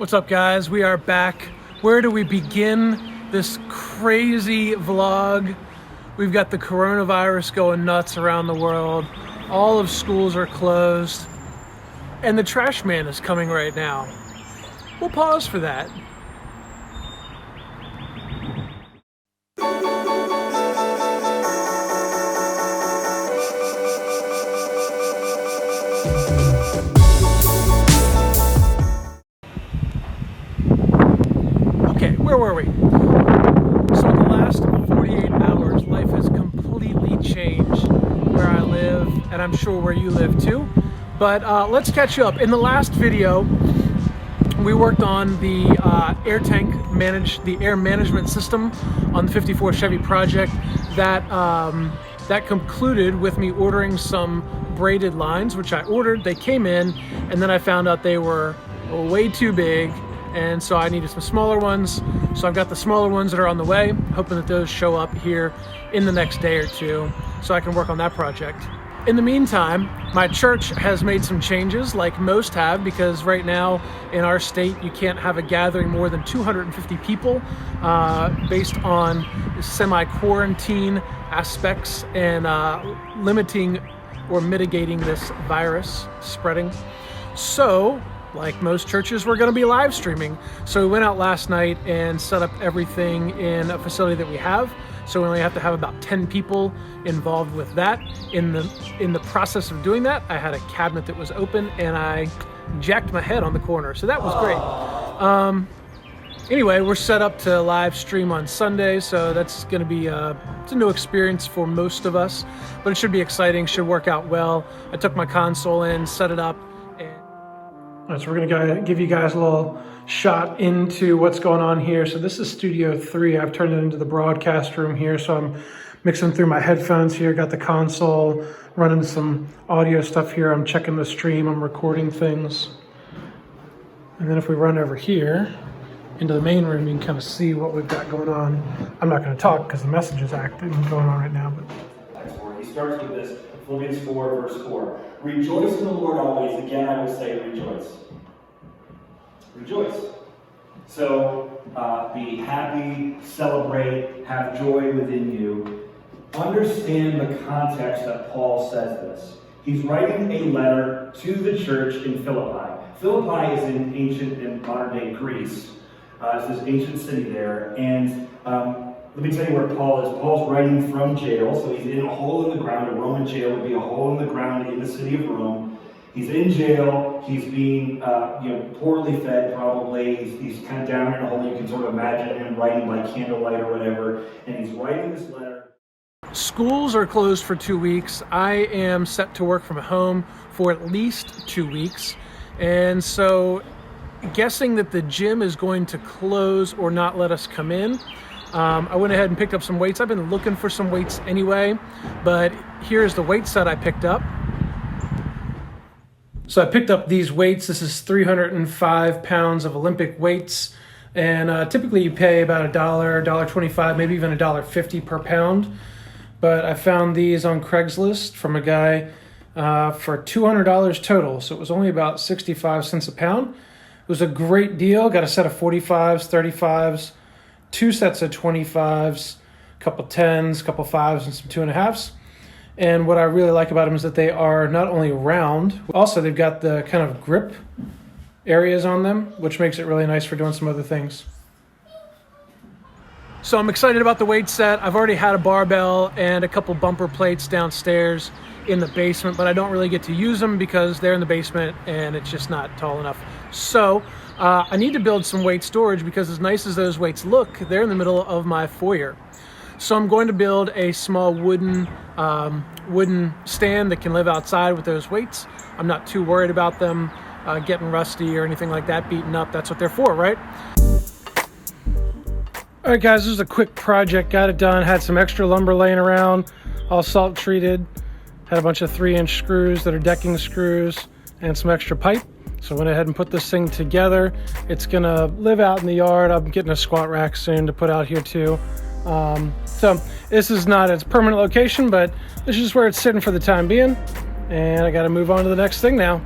What's up, guys? We are back. Where do we begin this crazy vlog? We've got the coronavirus going nuts around the world. All of schools are closed. And the trash man is coming right now. We'll pause for that. Okay, where were we? So in the last 48 hours, life has completely changed where I live, and I'm sure where you live too. But let's catch you up. In the last video, we worked on the air management system on the 54 Chevy project. That concluded with me ordering some braided lines, which I ordered. They came in, and then I found out they were way too big, and so I needed some smaller ones. So I've got the smaller ones that are on the way, hoping that those show up here in the next day or two so I can work on that project. In the meantime, my church has made some changes, like most have, because right now in our state you can't have a gathering more than 250 people based on semi-quarantine aspects and limiting or mitigating this virus spreading. So, like most churches, we're going to be live streaming. So we went out last night and set up everything in a facility that we have. So we only have to have about 10 people involved with that. In the process of doing that, I had a cabinet that was open and I jacked my head on the corner. So that was great. Anyway, we're set up to live stream on Sunday. So that's going to be it's a new experience for most of us, but it should be exciting, should work out well. I took my console in, set it up. All right, so we're gonna give you guys a little shot into what's going on here. So this is Studio 3. I've turned it into the broadcast room here. So I'm mixing through my headphones here, got the console, running some audio stuff here. I'm checking the stream, I'm recording things. And then if we run over here into the main room, you can kind of see what we've got going on. I'm not gonna talk because the message is active and going on right now. But he starts with this, Philippians 4, verse 4. Rejoice in the Lord always. Again, I will say rejoice. Rejoice. So be happy, celebrate, have joy within you. Understand the context that Paul says this. He's writing a letter to the church in Philippi. Philippi is in ancient and modern day Greece. It's this ancient city there. And let me tell you where Paul is. Paul's writing from jail, so he's in a hole in the ground. A Roman jail would be a hole in the ground in the city of Rome. He's in jail. He's being, poorly fed probably. He's kind of down in a hole. You can sort of imagine him writing by candlelight or whatever. And he's writing this letter. Schools are closed for 2 weeks. I am set to work from home for at least 2 weeks. And so guessing that the gym is going to close or not let us come in, I went ahead and picked up some weights. I've been looking for some weights anyway, but here's the weight set I picked up. So I picked up these weights. This is 305 pounds of Olympic weights. And typically you pay about $1, $1.25, maybe even $1.50 per pound. But I found these on Craigslist from a guy for $200 total. So it was only about 65 cents a pound. It was a great deal. Got a set of 45s, 35s, 2 sets of 25s, a couple 10s, a couple 5s, and some 2.5s. And what I really like about them is that they are not only round, also they've got the kind of grip areas on them, which makes it really nice for doing some other things. So I'm excited about the weight set. I've already had a barbell and a couple bumper plates downstairs in the basement, but I don't really get to use them because they're in the basement and it's just not tall enough. So I need to build some weight storage because as nice as those weights look, they're in the middle of my foyer. So I'm going to build a small wooden stand that can live outside with those weights. I'm not too worried about them getting rusty or anything like that, beaten up. That's what they're for, right? All right, guys, this is a quick project. Got it done. Had some extra lumber laying around, all salt treated. Had a bunch of 3-inch screws that are decking screws and some extra pipe. So I went ahead and put this thing together. It's gonna live out in the yard. I'm getting a squat rack soon to put out here too. So this is not its permanent location, but this is just where it's sitting for the time being. And I got to move on to the next thing now.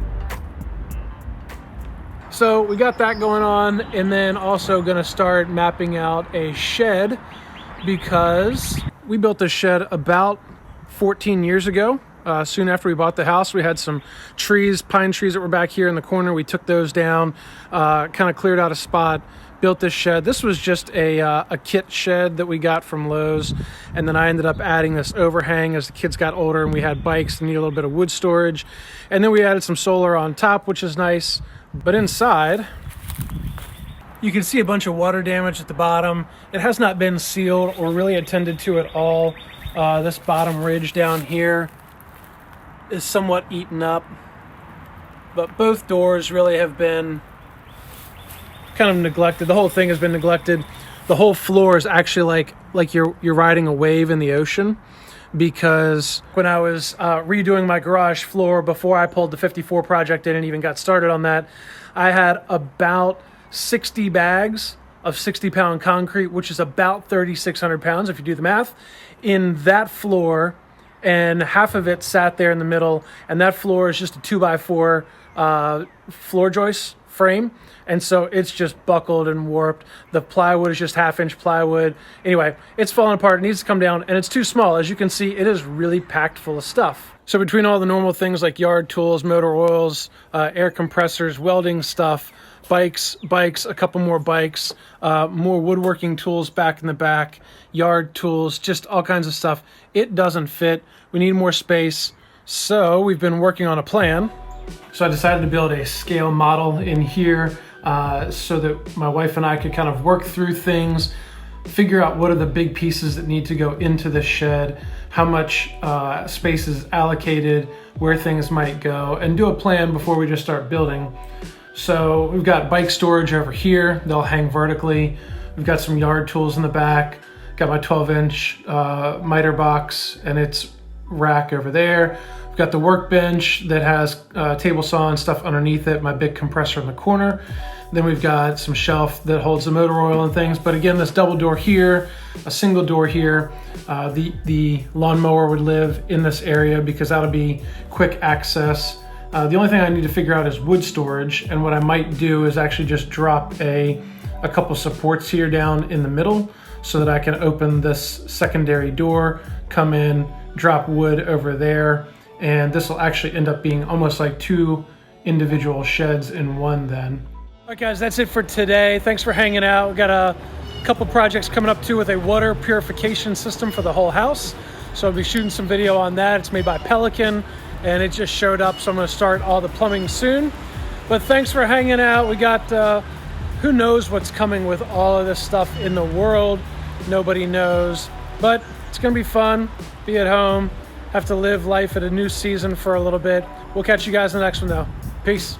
So we got that going on, and then also gonna start mapping out a shed, because we built this shed about 14 years ago. Soon after we bought the house, we had some trees, pine trees that were back here in the corner. We took those down, kind of cleared out a spot, built this shed. This was just a kit shed that we got from Lowe's, and then I ended up adding this overhang as the kids got older and we had bikes that need a little bit of wood storage. And then we added some solar on top, which is nice. But inside, you can see a bunch of water damage at the bottom. It has not been sealed or really attended to at all. This bottom ridge down here is somewhat eaten up, but both doors really have been kind of neglected. The whole thing has been neglected. The whole floor is actually like you're riding a wave in the ocean, because when I was redoing my garage floor before I pulled the 54 project in and even got started on that, I had about 60 bags of 60-pound concrete, which is about 3,600 pounds if you do the math, in that floor, and half of it sat there in the middle, and that floor is just a 2x4 floor joist frame, and so it's just buckled and warped. The plywood is just half-inch plywood. Anyway, it's falling apart. It needs to come down, and it's too small. As you can see, it is really packed full of stuff. So between all the normal things like yard tools, motor oils, air compressors, welding stuff, bikes, a couple more bikes, more woodworking tools back in the back, yard tools, just all kinds of stuff, it doesn't fit. We need more space. So we've been working on a plan. So I decided to build a scale model in here so that my wife and I could kind of work through things, figure out what are the big pieces that need to go into the shed, how much space is allocated, where things might go, and do a plan before we just start building. So we've got bike storage over here. They'll hang vertically. We've got some yard tools in the back. Got my 12-inch miter box and its rack over there. We've got the workbench that has table saw and stuff underneath it, my big compressor in the corner. Then we've got some shelf that holds the motor oil and things. But again, this double door here, a single door here. The lawnmower would live in this area because that'll be quick access. The only thing I need to figure out is wood storage, and what I might do is actually just drop a couple supports here down in the middle so that I can open this secondary door, come in, drop wood over there, and this will actually end up being almost like two individual sheds in one then. All right guys, that's it for today. Thanks for hanging out. We've got a couple projects coming up too with a water purification system for the whole house. So I'll be shooting some video on that. It's made by Pelican, and it just showed up, so I'm gonna start all the plumbing soon. But thanks for hanging out. We got, who knows what's coming with all of this stuff in the world. Nobody knows, but it's gonna be fun. Be at home, have to live life at a new season for a little bit. We'll catch you guys in the next one though. Peace.